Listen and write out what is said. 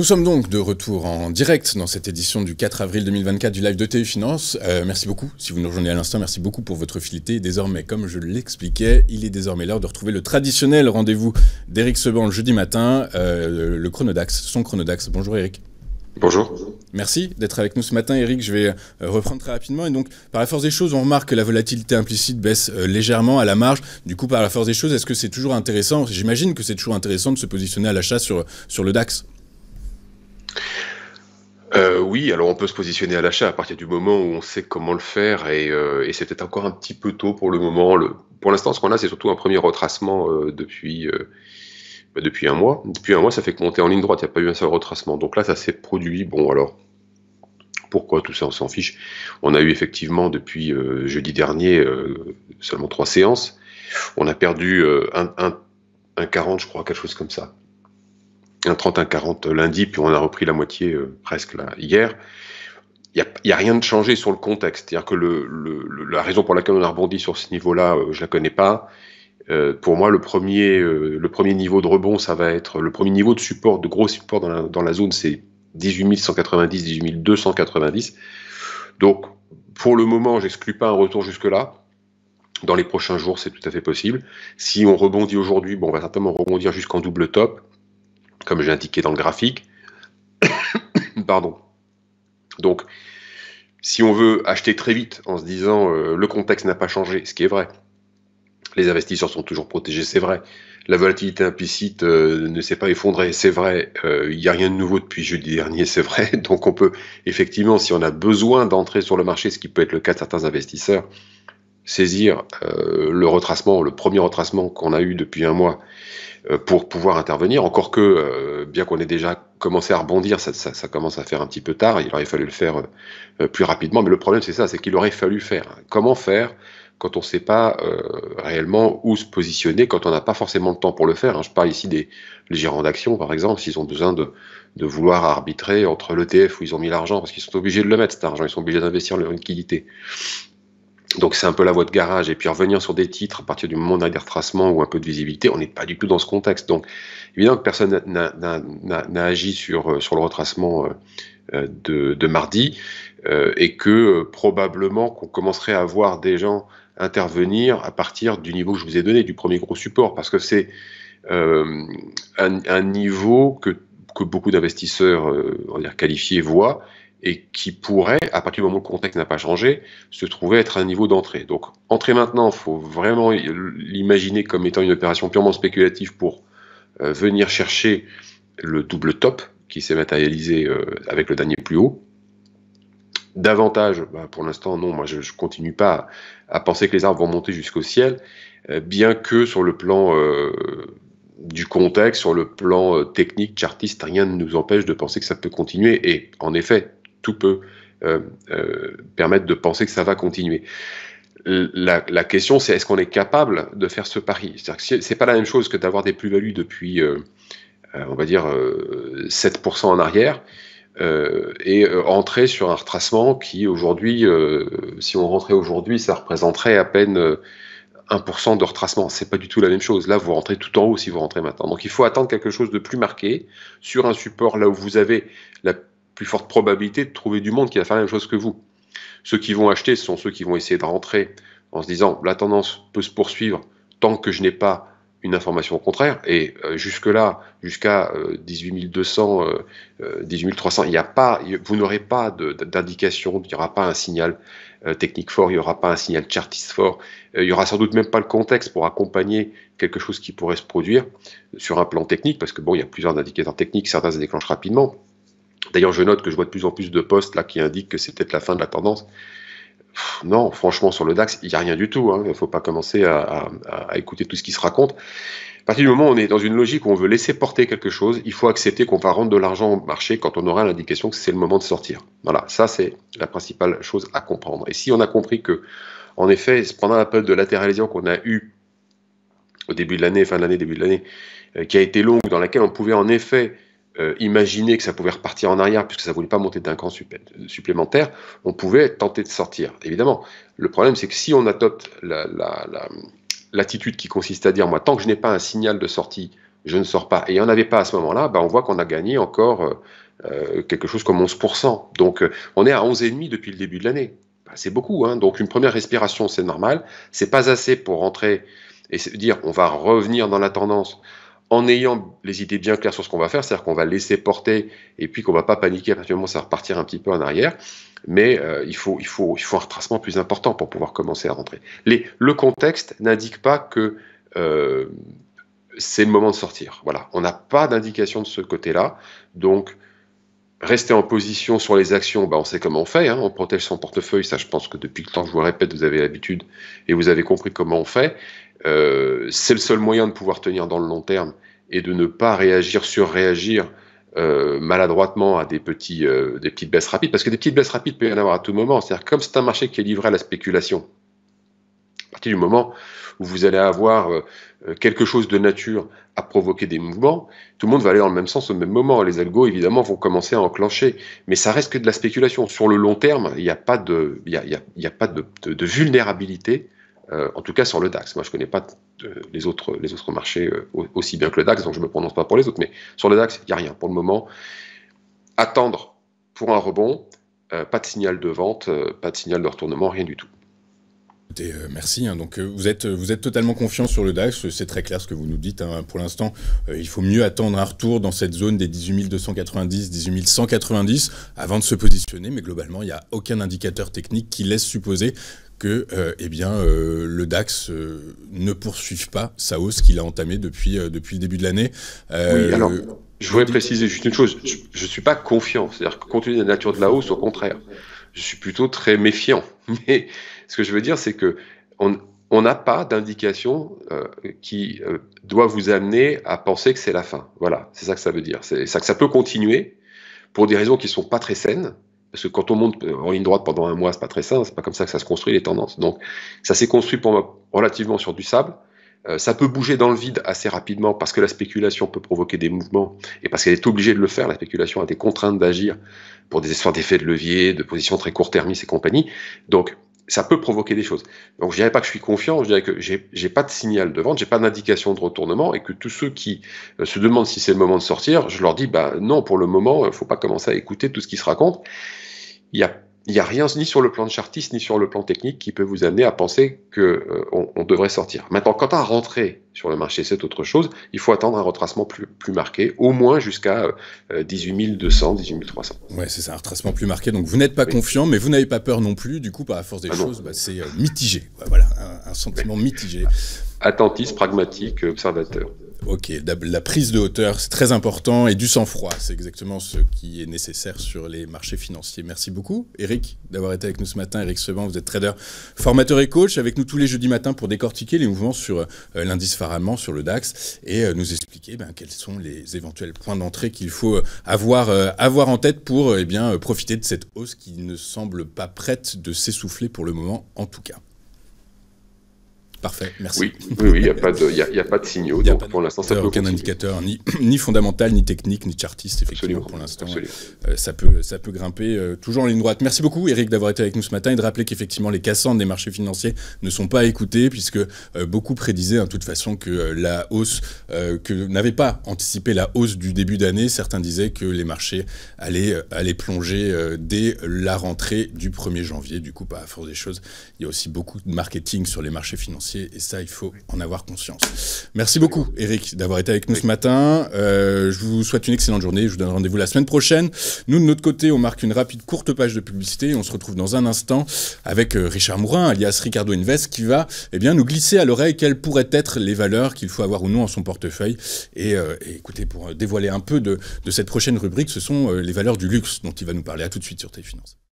Nous sommes donc de retour en direct dans cette édition du 4 avril 2024 du live de TU Finance. Merci beaucoup, si vous nous rejoignez à l'instant, merci beaucoup pour votre fidélité. Désormais, comme je l'expliquais, il est désormais l'heure de retrouver le traditionnel rendez-vous d'Éric Seban le jeudi matin, le Chronodax, son Chronodax. Bonjour Éric. Bonjour. Merci d'être avec nous ce matin, Éric. Je vais reprendre très rapidement. Et donc, par la force des choses, on remarque que la volatilité implicite baisse légèrement à la marge. Du coup, par la force des choses, est-ce que c'est toujours intéressant? J'imagine que c'est toujours intéressant de se positionner à l'achat sur le DAX. Oui, alors on peut se positionner à l'achat à partir du moment où on sait comment le faire et c'est peut-être encore un petit peu tôt pour le moment. Pour l'instant, ce qu'on a, c'est surtout un premier retracement depuis un mois. Depuis un mois, ça fait que monter en ligne droite, il n'y a pas eu un seul retracement. Donc là, ça s'est produit. Bon, alors, pourquoi tout ça, on s'en fiche. On a eu effectivement, depuis jeudi dernier, seulement 3 séances. On a perdu un 40, je crois, quelque chose comme ça. Un 30, un 40 lundi, puis on a repris la moitié presque là, hier. Il y a rien de changé sur le contexte. C'est-à-dire que la raison pour laquelle on a rebondi sur ce niveau-là, je la connais pas. Pour moi, le premier niveau de rebond, ça va être le premier niveau de support, de gros support dans la zone, c'est 18 190, 18 290. Donc, pour le moment, j'exclus pas un retour jusque-là. Dans les prochains jours, c'est tout à fait possible. Si on rebondit aujourd'hui, bon, on va certainement rebondir jusqu'en double top, comme j'ai indiqué dans le graphique. Pardon. Donc, si on veut acheter très vite en se disant le contexte n'a pas changé, ce qui est vrai, les investisseurs sont toujours protégés, c'est vrai, la volatilité implicite ne s'est pas effondrée, c'est vrai, il n'y a rien de nouveau depuis jeudi dernier, c'est vrai, donc on peut effectivement, si on a besoin d'entrer sur le marché, ce qui peut être le cas de certains investisseurs, saisir le premier retracement qu'on a eu depuis un mois, pour pouvoir intervenir, encore que, bien qu'on ait déjà commencé à rebondir, ça commence à faire un petit peu tard, il aurait fallu le faire plus rapidement, mais le problème c'est ça, c'est qu'il aurait fallu faire. Comment faire quand on ne sait pas réellement où se positionner, quand on n'a pas forcément le temps pour le faire, hein. Je parle ici des gérants d'actions, par exemple, s'ils ont besoin de vouloir arbitrer entre l'ETF où ils ont mis l'argent, parce qu'ils sont obligés de le mettre cet argent, ils sont obligés d'investir leur liquidité. Donc c'est un peu la voie de garage, et puis revenir sur des titres à partir du moment où on a des retracements ou un peu de visibilité, on n'est pas du tout dans ce contexte. Donc évidemment que personne n'a agi sur le retracement de mardi, et que probablement qu'on commencerait à voir des gens intervenir à partir du niveau que je vous ai donné, du premier gros support, parce que c'est un niveau que beaucoup d'investisseurs on va dire qualifiés voient, et qui pourrait, à partir du moment où le contexte n'a pas changé, se trouver être un niveau d'entrée. Donc, entrer maintenant, il faut vraiment l'imaginer comme étant une opération purement spéculative pour venir chercher le double top qui s'est matérialisé avec le dernier plus haut. Davantage, pour l'instant, non, moi je continue pas à penser que les arbres vont monter jusqu'au ciel, bien que sur le plan du contexte, sur le plan technique, chartiste, rien ne nous empêche de penser que ça peut continuer, et en effet, tout peut permettre de penser que ça va continuer. La question, c'est est-ce qu'on est capable de faire ce pari? C'est pas la même chose que d'avoir des plus-values depuis, on va dire, 7% en arrière, et entrer sur un retracement qui, aujourd'hui, si on rentrait aujourd'hui, ça représenterait à peine 1% de retracement. C'est pas du tout la même chose. Là, vous rentrez tout en haut si vous rentrez maintenant. Donc, il faut attendre quelque chose de plus marqué sur un support là où vous avez la plus forte probabilité de trouver du monde qui va faire la même chose que vous. Ceux qui vont acheter, ce sont ceux qui vont essayer de rentrer en se disant la tendance peut se poursuivre tant que je n'ai pas une information au contraire. Et jusque-là, jusqu'à 18 200, 18 300, vous n'aurez pas d'indication, il n'y aura pas un signal technique fort, il n'y aura pas un signal chartiste fort, il n'y aura sans doute même pas le contexte pour accompagner quelque chose qui pourrait se produire sur un plan technique, parce que bon, il y a plusieurs indicateurs techniques, certains se déclenchent rapidement. D'ailleurs, je note que je vois de plus en plus de posts là qui indiquent que c'est peut-être la fin de la tendance. Non, franchement, sur le DAX, il n'y a rien du tout, hein. Il ne faut pas commencer à écouter tout ce qui se raconte. À partir du moment où on est dans une logique où on veut laisser porter quelque chose, il faut accepter qu'on va rendre de l'argent au marché quand on aura l'indication que c'est le moment de sortir. Voilà, ça c'est la principale chose à comprendre. Et si on a compris que, en effet, pendant la période de latéralisation qu'on a eue au début de l'année, fin de l'année, début de l'année, qui a été longue, dans laquelle on pouvait en effet imaginer que ça pouvait repartir en arrière puisque ça ne voulait pas monter d'un cran supplémentaire, on pouvait tenter de sortir. Évidemment, le problème c'est que si on adopte l'attitude qui consiste à dire, moi, tant que je n'ai pas un signal de sortie je ne sors pas. Et il n'y en avait pas à ce moment-là, on voit qu'on a gagné encore quelque chose comme 11%. Donc on est à 11,5 depuis le début de l'année. C'est beaucoup, hein. Donc une première respiration, c'est normal. C'est pas assez pour rentrer et se dire on va revenir dans la tendance en ayant les idées bien claires sur ce qu'on va faire, c'est-à-dire qu'on va laisser porter et puis qu'on va pas paniquer, parce que ça va repartir un petit peu en arrière. Mais il faut un retracement plus important pour pouvoir commencer à rentrer. Le contexte n'indique pas que c'est le moment de sortir. Voilà, on n'a pas d'indication de ce côté-là. Donc, rester en position sur les actions, on sait comment on fait, hein, on protège son portefeuille, ça je pense que depuis le temps que je vous le répète, vous avez l'habitude et vous avez compris comment on fait. C'est le seul moyen de pouvoir tenir dans le long terme et de ne pas surréagir maladroitement à des petites baisses rapides, parce que des petites baisses rapides peut y en avoir à tout moment. C'est-à-dire comme c'est un marché qui est livré à la spéculation, à partir du moment où vous allez avoir quelque chose de nature à provoquer des mouvements, tout le monde va aller dans le même sens au même moment. Les algos, évidemment, vont commencer à enclencher. Mais ça reste que de la spéculation. Sur le long terme, il n'y a pas de vulnérabilité, en tout cas sur le DAX. Moi, je ne connais pas les autres marchés aussi bien que le DAX, donc je ne me prononce pas pour les autres. Mais sur le DAX, il n'y a rien pour le moment. Attendre pour un rebond, pas de signal de vente, pas de signal de retournement, rien du tout. Merci. Hein. Donc vous êtes totalement confiant sur le DAX, c'est très clair ce que vous nous dites. Hein. Pour l'instant, il faut mieux attendre un retour dans cette zone des 18 290, 18 190 avant de se positionner. Mais globalement, il n'y a aucun indicateur technique qui laisse supposer que le DAX ne poursuive pas sa hausse qu'il a entamée depuis le début de l'année. Oui, alors, je voudrais préciser juste une chose. Je ne suis pas confiant. C'est-à-dire que compte tenu de la nature de la hausse, au contraire, je suis plutôt très méfiant. Mais ce que je veux dire, c'est que on n'a pas d'indication qui doit vous amener à penser que c'est la fin. Voilà, c'est ça que ça veut dire. C'est ça que ça peut continuer pour des raisons qui ne sont pas très saines. Parce que quand on monte en ligne droite pendant un mois, c'est pas très sain. C'est pas comme ça que ça se construit, les tendances. Donc, ça s'est construit pour moi relativement sur du sable. Ça peut bouger dans le vide assez rapidement parce que la spéculation peut provoquer des mouvements et parce qu'elle est obligée de le faire. La spéculation a des contraintes d'agir pour des histoires d'effets de levier, de positions très court-termistes et compagnie. Donc, ça peut provoquer des choses. Donc, je dirais pas que je suis confiant, je dirais que j'ai pas de signal de vente, j'ai pas d'indication de retournement et que tous ceux qui se demandent si c'est le moment de sortir, je leur dis, non, pour le moment, faut pas commencer à écouter tout ce qui se raconte. Il y a rien ni sur le plan de chartiste ni sur le plan technique qui peut vous amener à penser qu'on devrait sortir. Maintenant, quant à rentrer sur le marché, c'est autre chose. Il faut attendre un retracement plus marqué, au moins jusqu'à 18 200, 18 300. Ouais, c'est ça, un retracement plus marqué. Donc vous n'êtes pas confiant, mais vous n'avez pas peur non plus. Du coup, par la force des choses, c'est mitigé. Voilà, un sentiment mitigé. Attentiste, pragmatique, observateur. Ok, la prise de hauteur, c'est très important, et du sang-froid, c'est exactement ce qui est nécessaire sur les marchés financiers. Merci beaucoup, Eric, d'avoir été avec nous ce matin. Eric Sevent, vous êtes trader, formateur et coach, avec nous tous les jeudis matins pour décortiquer les mouvements sur l'indice Faraman, sur le DAX, et nous expliquer quels sont les éventuels points d'entrée qu'il faut avoir en tête pour profiter de cette hausse qui ne semble pas prête de s'essouffler pour le moment, en tout cas. Parfait, merci. Oui, il n'y a pas de signaux. Donc pour l'instant, ça peut aucun indicateur, ni fondamental, ni technique, ni chartiste, effectivement, pour l'instant. Ça peut grimper toujours en ligne droite. Merci beaucoup, Eric, d'avoir été avec nous ce matin et de rappeler qu'effectivement, les cassandres des marchés financiers ne sont pas écoutés, puisque beaucoup prédisaient, de toute façon, que la hausse, que n'avaient pas anticipé la hausse du début d'année. Certains disaient que les marchés allaient plonger dès la rentrée du 1er janvier. Du coup, à force des choses, il y a aussi beaucoup de marketing sur les marchés financiers. Et ça, il faut en avoir conscience. Merci beaucoup, Eric, d'avoir été avec nous ce matin. Je vous souhaite une excellente journée. Je vous donne rendez-vous la semaine prochaine. Nous, de notre côté, on marque une rapide courte page de publicité. Et on se retrouve dans un instant avec Richard Mourin, alias Ricardo Invest, qui va nous glisser à l'oreille quelles pourraient être les valeurs qu'il faut avoir ou non en son portefeuille. Et écoutez, pour dévoiler un peu de cette prochaine rubrique, ce sont les valeurs du luxe dont il va nous parler. À tout de suite sur Téléfinance.